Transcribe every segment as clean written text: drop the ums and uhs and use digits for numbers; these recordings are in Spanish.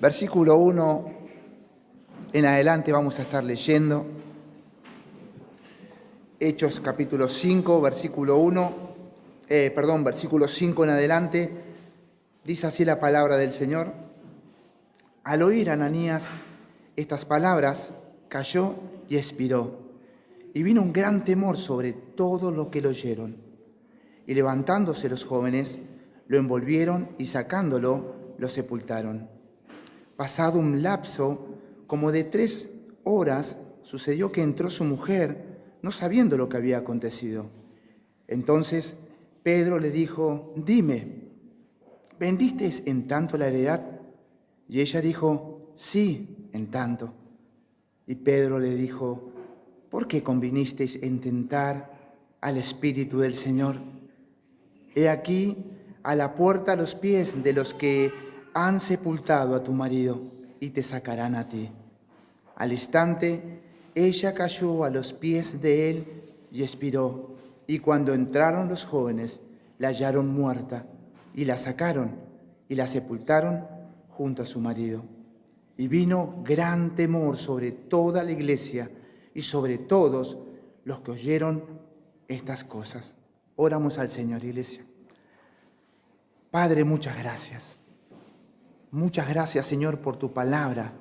Versículo 1 en adelante vamos a estar leyendo. Hechos capítulo 5, versículo 5 en adelante. Dice así la palabra del Señor. Al oír Ananías estas palabras, cayó y expiró. Y vino un gran temor sobre todos los que lo oyeron. Y levantándose los jóvenes, lo envolvieron y sacándolo, lo sepultaron. Pasado un lapso como de 3 horas, sucedió que entró su mujer, no sabiendo lo que había acontecido. Entonces Pedro le dijo: «Dime, ¿vendisteis en tanto la heredad?» Y ella dijo: «Sí, en tanto». Y Pedro le dijo: «¿Por qué convinisteis en tentar al Espíritu del Señor? He aquí a la puerta los pies de los que han sepultado a tu marido, y te sacarán a ti». Al instante, ella cayó a los pies de él y expiró. Y cuando entraron los jóvenes, la hallaron muerta, y la sacaron y la sepultaron junto a su marido. Y vino gran temor sobre toda la iglesia y sobre todos los que oyeron estas cosas. Oramos al Señor, iglesia. Padre, muchas gracias. Muchas gracias, Señor, por tu palabra,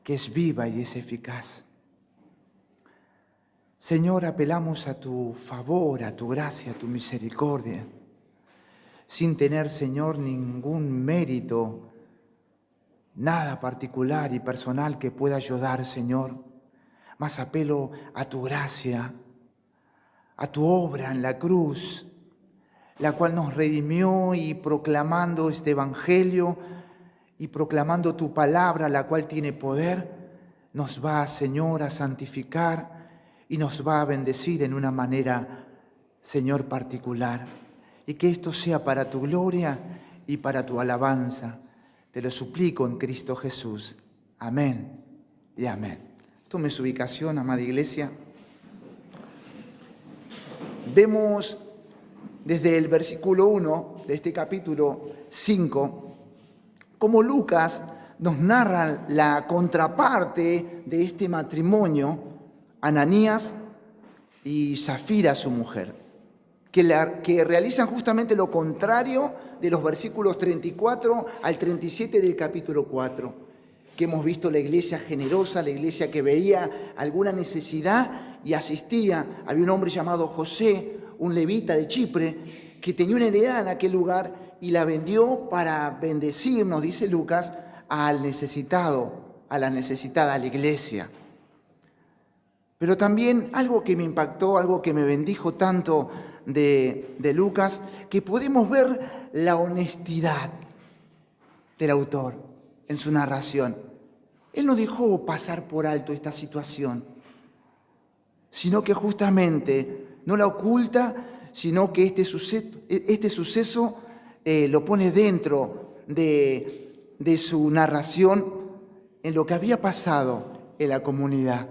que es viva y es eficaz. Señor, apelamos a tu favor, a tu gracia, a tu misericordia, sin tener, Señor, ningún mérito, nada particular y personal que pueda ayudar, Señor, más apelo a tu gracia, a tu obra en la cruz, la cual nos redimió, y proclamando este evangelio y proclamando tu palabra, la cual tiene poder, nos va, Señor, a santificar y nos va a bendecir en una manera, Señor, particular. Y que esto sea para tu gloria y para tu alabanza. Te lo suplico en Cristo Jesús. Amén y amén. Tome su ubicación, amada iglesia. Vemos desde el versículo 1 de este capítulo 5, cómo Lucas nos narra la contraparte de este matrimonio, Ananías y Safira, su mujer, que realizan justamente lo contrario de los versículos 34 al 37 del capítulo 4, que hemos visto la iglesia generosa, la iglesia que veía alguna necesidad y asistía. Había un hombre llamado José, un levita de Chipre, que tenía una heredad en aquel lugar y la vendió para bendecir, nos dice Lucas, al necesitado, a la necesitada, a la iglesia. Pero también algo que me impactó, algo que me bendijo tanto de Lucas, que podemos ver la honestidad del autor en su narración. Él no dejó pasar por alto esta situación, sino que justamente no la oculta, sino que este suceso lo pone dentro de su narración en lo que había pasado en la comunidad,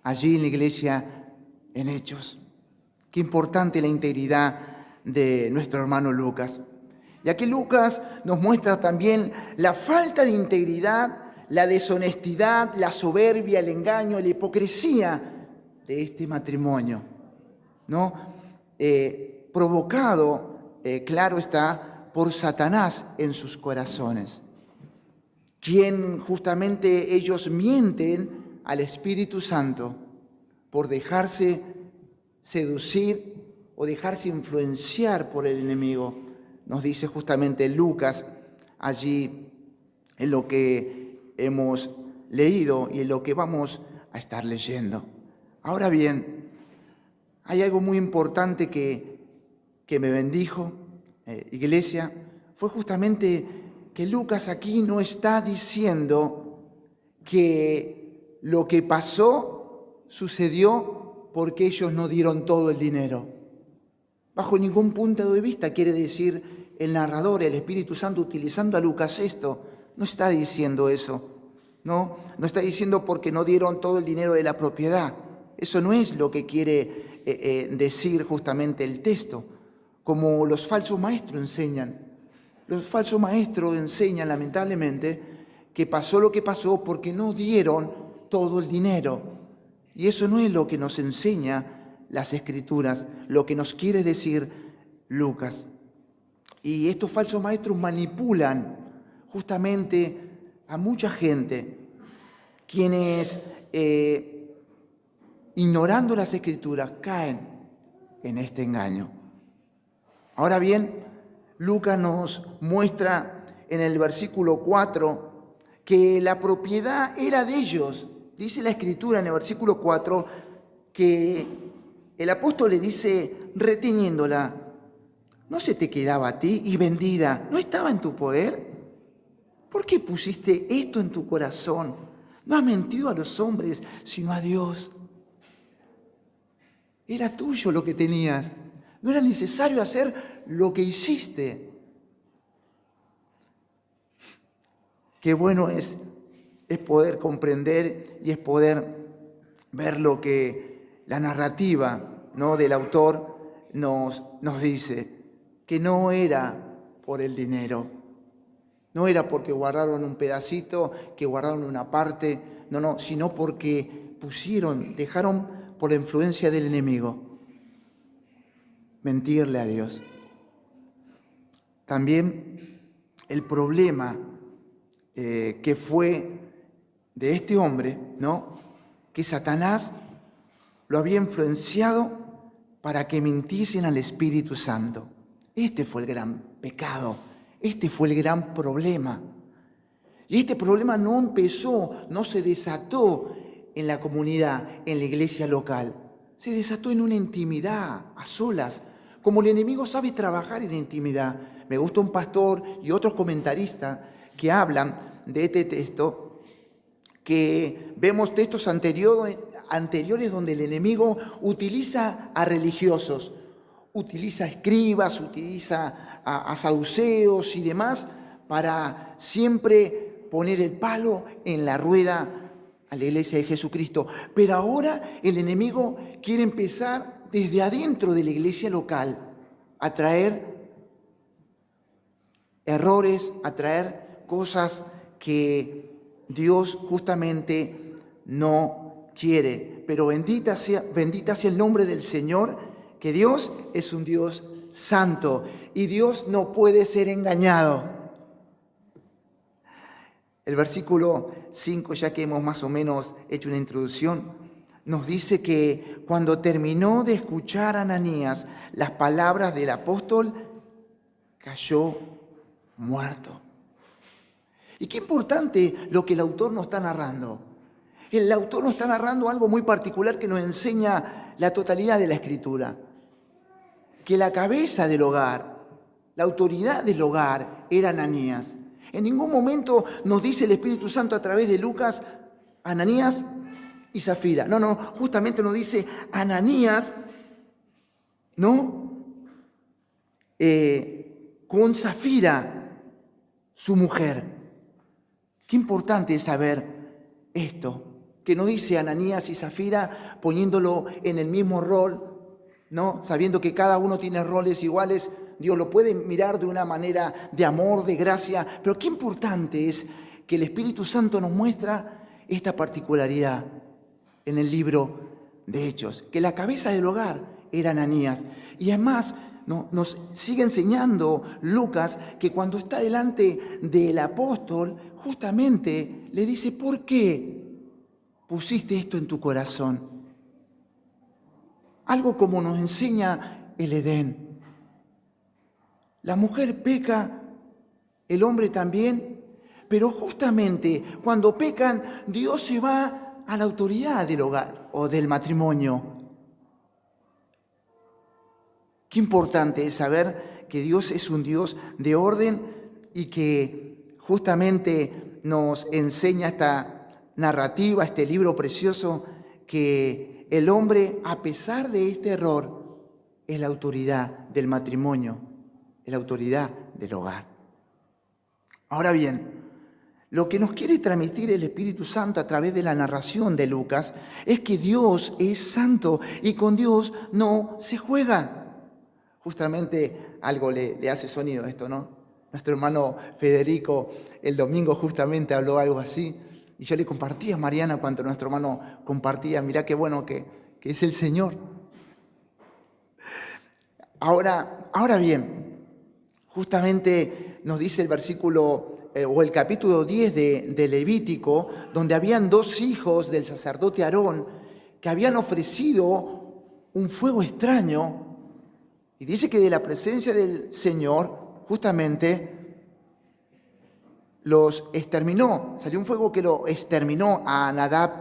allí en la iglesia, en Hechos. Qué importante la integridad de nuestro hermano Lucas. Y aquí Lucas nos muestra también la falta de integridad, la deshonestidad, la soberbia, el engaño, la hipocresía de este matrimonio, ¿no? Provocado, claro está, por Satanás en sus corazones, quien justamente ellos mienten al Espíritu Santo por dejarse seducir o dejarse influenciar por el enemigo. Nos dice justamente Lucas allí en lo que hemos leído y en lo que vamos a estar leyendo. Ahora bien, hay algo muy importante que me bendijo, iglesia, fue justamente que Lucas aquí no está diciendo que lo que pasó sucedió porque ellos no dieron todo el dinero. Bajo ningún punto de vista quiere decir el narrador, el Espíritu Santo, utilizando a Lucas esto, no está diciendo eso, ¿no? No está diciendo porque no dieron todo el dinero de la propiedad. Eso no es lo que quiere decir justamente el texto, como los falsos maestros enseñan. Los falsos maestros enseñan, lamentablemente, que pasó lo que pasó porque no dieron todo el dinero. Y eso no es lo que nos enseña las Escrituras, lo que nos quiere decir Lucas. Y estos falsos maestros manipulan justamente a mucha gente, quienes, ignorando las Escrituras, caen en este engaño. Ahora bien, Lucas nos muestra en el versículo 4 que la propiedad era de ellos. Dice la Escritura en el versículo 4 que el apóstol le dice, reteniéndola, ¿no se te quedaba a ti y vendida? ¿No estaba en tu poder? ¿Por qué pusiste esto en tu corazón? No has mentido a los hombres, sino a Dios. Era tuyo lo que tenías. No era necesario hacer lo que hiciste. Qué bueno es poder comprender y es poder ver lo que la narrativa, ¿no?, del autor nos dice, que no era por el dinero, no era porque guardaron un pedacito, que guardaron una parte, no, sino porque dejaron por la influencia del enemigo mentirle a Dios. También el problema que fue de este hombre, ¿no?, que Satanás lo había influenciado para que mintiesen al Espíritu Santo. Este fue el gran pecado, este fue el gran problema. Y este problema no se desató en la comunidad, en la iglesia local. Se desató en una intimidad, a solas, como el enemigo sabe trabajar en intimidad. Me gusta un pastor y otros comentaristas que hablan de este texto, que vemos textos anteriores donde el enemigo utiliza a religiosos, utiliza a escribas, utiliza a saduceos y demás para siempre poner el palo en la rueda a la iglesia de Jesucristo. Pero ahora el enemigo quiere empezar desde adentro de la iglesia local a traer errores, a traer cosas que Dios justamente no quiere. Pero bendita sea el nombre del Señor, que Dios es un Dios santo y Dios no puede ser engañado. El versículo 5, ya que hemos más o menos hecho una introducción, nos dice que cuando terminó de escuchar a Ananías las palabras del apóstol, cayó muerto. Y qué importante lo que el autor nos está narrando. El autor nos está narrando algo muy particular que nos enseña la totalidad de la Escritura. Que la cabeza del hogar, la autoridad del hogar era Ananías. En ningún momento nos dice el Espíritu Santo a través de Lucas, Ananías y Zafira. No, justamente nos dice Ananías, ¿no? Con Zafira, su mujer. Qué importante es saber esto, que no dice Ananías y Zafira poniéndolo en el mismo rol, ¿no? Sabiendo que cada uno tiene roles iguales. Dios lo puede mirar de una manera de amor, de gracia, pero qué importante es que el Espíritu Santo nos muestra esta particularidad en el libro de Hechos, que la cabeza del hogar era Ananías. Y además nos sigue enseñando Lucas que cuando está delante del apóstol, justamente le dice, ¿por qué pusiste esto en tu corazón? Algo como nos enseña el Edén. La mujer peca, el hombre también, pero justamente cuando pecan, Dios se va a la autoridad del hogar o del matrimonio. Qué importante es saber que Dios es un Dios de orden y que justamente nos enseña esta narrativa, este libro precioso, que el hombre, a pesar de este error, es la autoridad del matrimonio, es la autoridad del hogar. Ahora bien, lo que nos quiere transmitir el Espíritu Santo a través de la narración de Lucas es que Dios es santo y con Dios no se juega. Justamente algo le hace sonido esto, ¿no? Nuestro hermano Federico el domingo justamente habló algo así. Y yo le compartía a Mariana cuando nuestro hermano compartía, mirá qué bueno que es el Señor. Ahora bien, justamente nos dice el versículo o el capítulo 10 de Levítico, donde habían 2 hijos del sacerdote Aarón que habían ofrecido un fuego extraño, y dice que de la presencia del Señor justamente los exterminó. Salió un fuego que lo exterminó a Nadab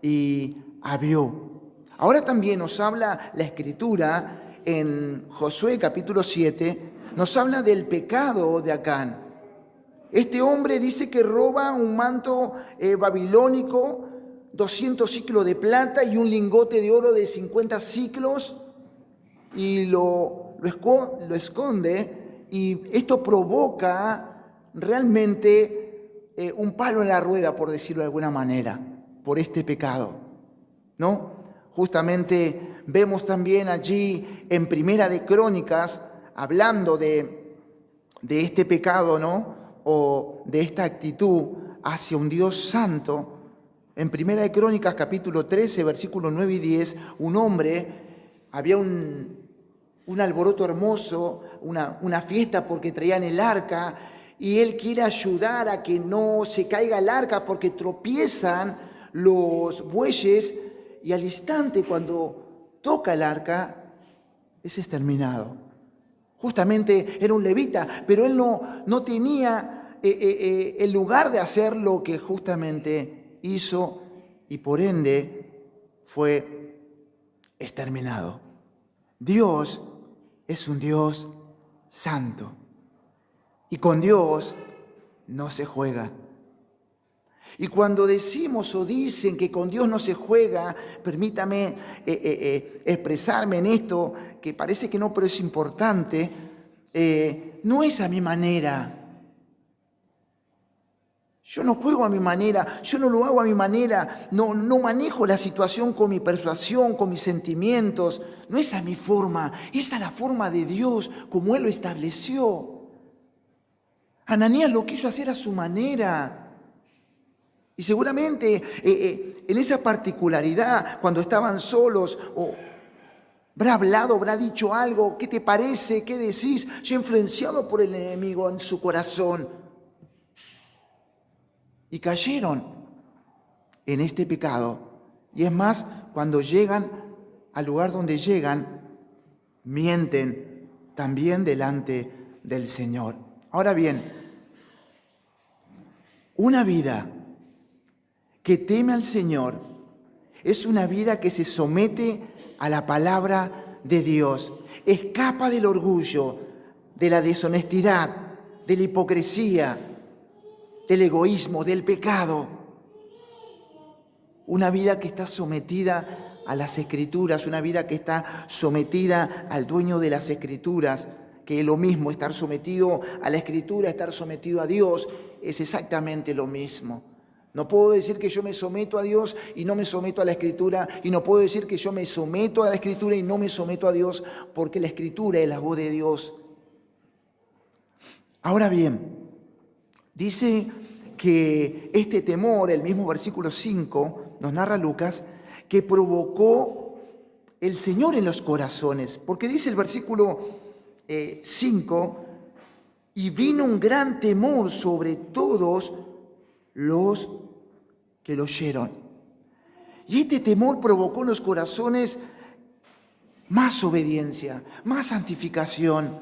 y a Abiú. Ahora también nos habla la Escritura en Josué capítulo 7, nos habla del pecado de Acán. Este hombre dice que roba un manto babilónico, 200 ciclos de plata y un lingote de oro de 50 ciclos, y lo esconde, y esto provoca realmente un palo en la rueda, por decirlo de alguna manera, por este pecado, ¿no? Justamente vemos también allí en Primera de Crónicas, hablando de este pecado, ¿no?, o de esta actitud hacia un Dios santo. En Primera de Crónicas, capítulo 13, versículos 9 y 10, un hombre, había un alboroto hermoso, una fiesta porque traían el arca, y él quiere ayudar a que no se caiga el arca porque tropiezan los bueyes, y al instante cuando toca el arca es exterminado. Justamente era un levita, pero él no tenía el lugar de hacer lo que justamente hizo, y por ende fue exterminado. Dios es un Dios santo, y con Dios no se juega. Y cuando decimos o dicen que con Dios no se juega, permítame expresarme en esto, que parece que no, pero es importante. No es a mi manera. Yo no juego a mi manera, yo no lo hago a mi manera, no manejo la situación con mi persuasión, con mis sentimientos. No es a mi forma, es a la forma de Dios, como Él lo estableció. Ananías lo quiso hacer a su manera. Y seguramente en esa particularidad, cuando estaban solos, habrá hablado, habrá dicho algo. ¿Qué te parece? ¿Qué decís? Ya influenciado por el enemigo en su corazón. Y cayeron en este pecado. Y es más, cuando llegan al lugar donde llegan, mienten también delante del Señor. Ahora bien, una vida que teme al Señor es una vida que se somete a la palabra de Dios, escapa del orgullo, de la deshonestidad, de la hipocresía, del egoísmo, del pecado. Una vida que está sometida a las Escrituras, una vida que está sometida al dueño de las Escrituras, que es lo mismo. Estar sometido a la Escritura, estar sometido a Dios, es exactamente lo mismo. No puedo decir que yo me someto a Dios y no me someto a la Escritura, y no puedo decir que yo me someto a la Escritura y no me someto a Dios, porque la Escritura es la voz de Dios. Ahora bien, dice que este temor, el mismo versículo 5, nos narra Lucas, que provocó el Señor en los corazones, porque dice el versículo 5, y vino un gran temor sobre todos los que lo oyeron. Y este temor provocó en los corazones más obediencia, más santificación,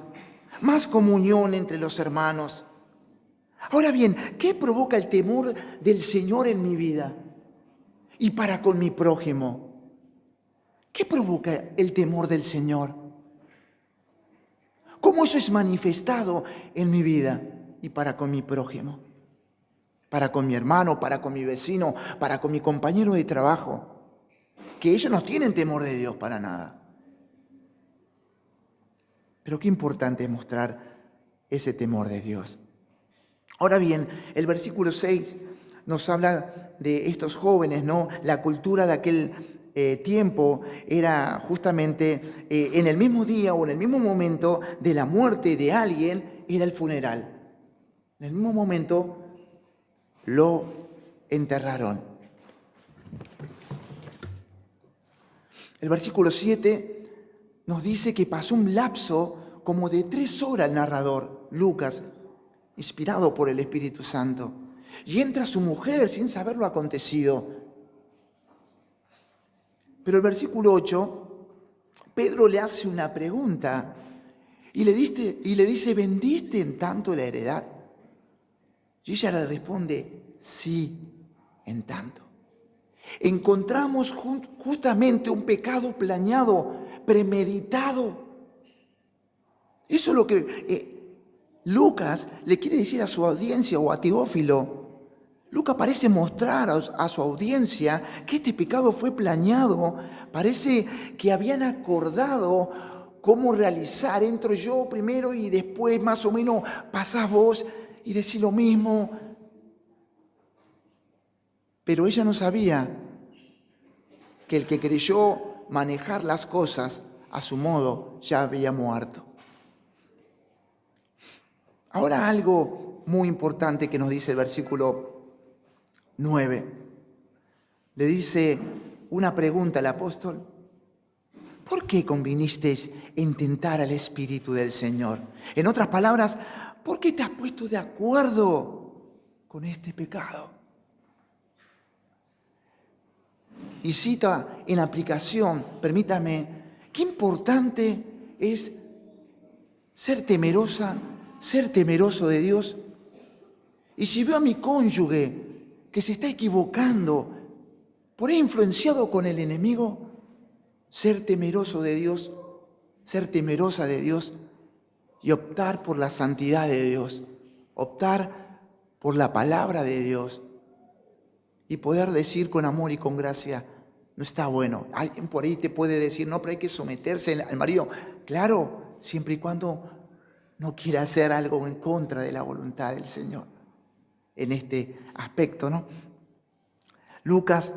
más comunión entre los hermanos. Ahora bien, ¿qué provoca el temor del Señor en mi vida y para con mi prójimo? ¿Qué provoca el temor del Señor? ¿Cómo eso es manifestado en mi vida y para con mi prójimo? Para con mi hermano, para con mi vecino, para con mi compañero de trabajo, que ellos no tienen temor de Dios para nada. Pero qué importante es mostrar ese temor de Dios. Ahora bien, el versículo 6 nos habla de estos jóvenes, ¿no? La cultura de aquel tiempo era justamente en el mismo día o en el mismo momento de la muerte de alguien, era el funeral. En el mismo momento lo enterraron. El versículo 7 nos dice que pasó un lapso como de 3 horas el narrador, Lucas, inspirado por el Espíritu Santo. Y entra su mujer sin saber lo acontecido. Pero el versículo 8, Pedro le hace una pregunta y le dice, ¿vendiste en tanto la heredad? Y ella le responde, sí, en tanto. Encontramos justamente un pecado planeado, premeditado. Eso es lo que Lucas le quiere decir a su audiencia o a Teófilo. Lucas parece mostrar a su audiencia que este pecado fue planeado. Parece que habían acordado cómo realizar. Entro yo primero y después más o menos pasás vos y decís lo mismo. Pero ella no sabía que el que creyó manejar las cosas a su modo ya había muerto. Ahora algo muy importante que nos dice el versículo 9. Le dice una pregunta al apóstol. ¿Por qué convinisteis en tentar al Espíritu del Señor? En otras palabras, ¿por qué te has puesto de acuerdo con este pecado? Y cita en aplicación, permítame, qué importante es ser temeroso de Dios. Y si veo a mi cónyuge que se está equivocando, por ahí influenciado con el enemigo, ser temeroso de Dios, ser temerosa de Dios y optar por la santidad de Dios, optar por la palabra de Dios y poder decir con amor y con gracia, no está bueno. Alguien por ahí te puede decir, no, pero hay que someterse al marido. Claro, siempre y cuando no quiera hacer algo en contra de la voluntad del Señor en este aspecto, ¿no? Lucas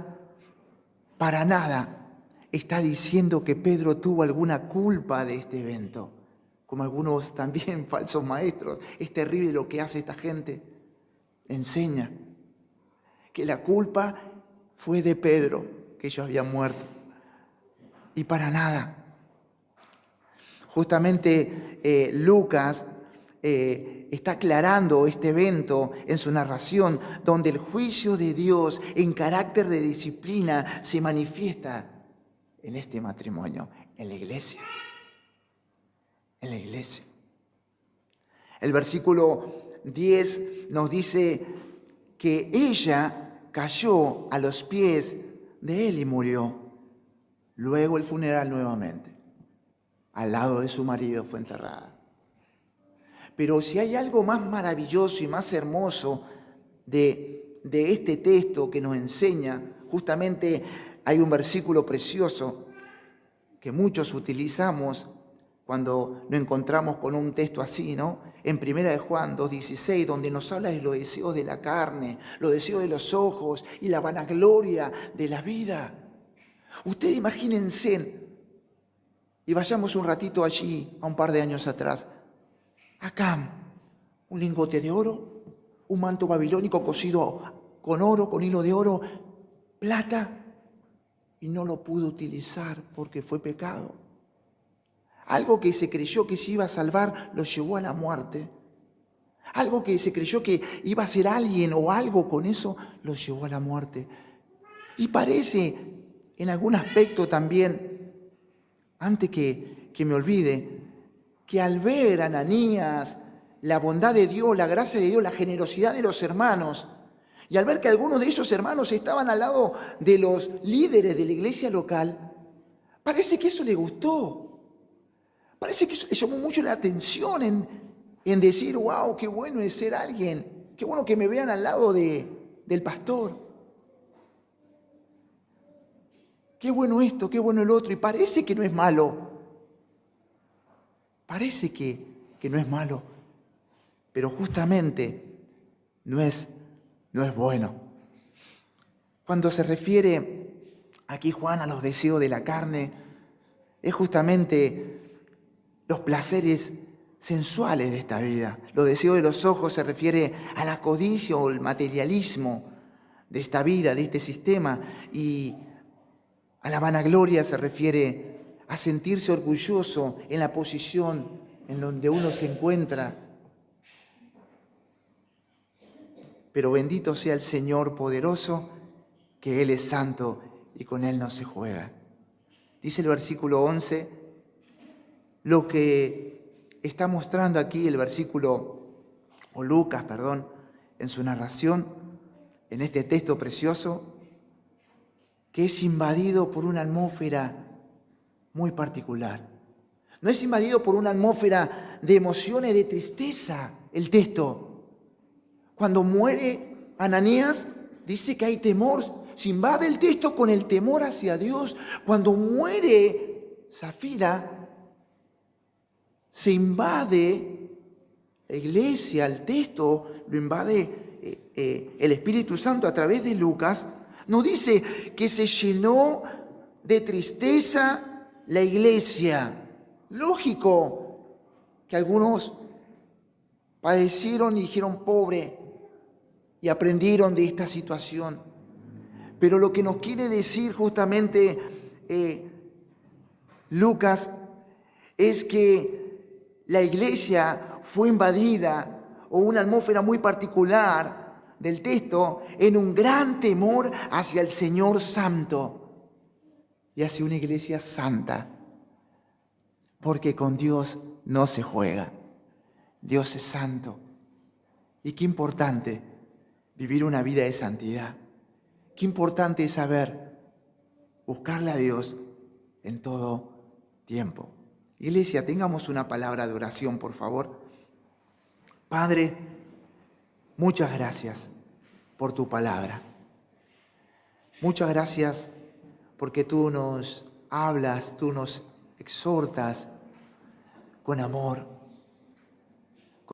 para nada está diciendo que Pedro tuvo alguna culpa de este evento, como algunos también falsos maestros. Es terrible lo que hace esta gente. Enseña que la culpa fue de Pedro, que ellos habían muerto. Y para nada. Justamente Lucas está aclarando este evento en su narración, donde el juicio de Dios en carácter de disciplina se manifiesta en este matrimonio, en la iglesia. En la iglesia. El versículo 10 nos dice que ella cayó a los pies de él y murió. Luego el funeral nuevamente. Al lado de su marido fue enterrada. Pero si hay algo más maravilloso y más hermoso de este texto que nos enseña, justamente hay un versículo precioso que muchos utilizamos cuando nos encontramos con un texto así, ¿no? En 1 de Juan 2:16, donde nos habla de los deseos de la carne, los deseos de los ojos y la vanagloria de la vida. Ustedes imagínense, y vayamos un ratito allí, a un par de años atrás. Acá, un lingote de oro, un manto babilónico cosido con oro, con hilo de oro, plata, y no lo pudo utilizar porque fue pecado. Algo que se creyó que se iba a salvar lo llevó a la muerte. Algo que se creyó que iba a ser alguien o algo con eso lo llevó a la muerte. Y parece, en algún aspecto también, antes que me olvide, que al ver a Ananías la bondad de Dios, la gracia de Dios, la generosidad de los hermanos, y al ver que algunos de esos hermanos estaban al lado de los líderes de la iglesia local, parece que eso le gustó. Parece que eso le llamó mucho la atención en decir, wow, qué bueno es ser alguien, qué bueno que me vean al lado del pastor. Qué bueno esto, qué bueno el otro, y parece que no es malo. Parece que no es malo, pero justamente no es bueno. Cuando se refiere aquí Juan a los deseos de la carne, es justamente los placeres sensuales de esta vida. Los deseos de los ojos se refiere a la codicia o el materialismo de esta vida, de este sistema, y a la vanagloria se refiere a sentirse orgulloso en la posición en donde uno se encuentra. Pero bendito sea el Señor poderoso, que Él es santo y con Él no se juega. Dice el versículo 11, lo que está mostrando aquí el versículo, o Lucas, perdón, en su narración, en este texto precioso, que es invadido por una atmósfera muy particular. No es invadido por una atmósfera de emociones, de tristeza, el texto. Cuando muere Ananías, dice que hay temor. Se invade el texto con el temor hacia Dios. Cuando muere Safira, se invade la iglesia, el texto lo invade el Espíritu Santo a través de Lucas. Nos dice que se llenó de tristeza la iglesia. Lógico que algunos padecieron y dijeron pobre y aprendieron de esta situación. Pero lo que nos quiere decir justamente Lucas es que la iglesia fue invadida, o una atmósfera muy particular del texto, en un gran temor hacia el Señor Santo y hacia una iglesia santa. Porque con Dios no se juega. Dios es santo. Y qué importante vivir una vida de santidad. Qué importante es saber buscarle a Dios en todo tiempo. Iglesia, tengamos una palabra de oración, por favor. Padre, muchas gracias por tu palabra. Muchas gracias porque tú nos hablas, tú nos exhortas con amor.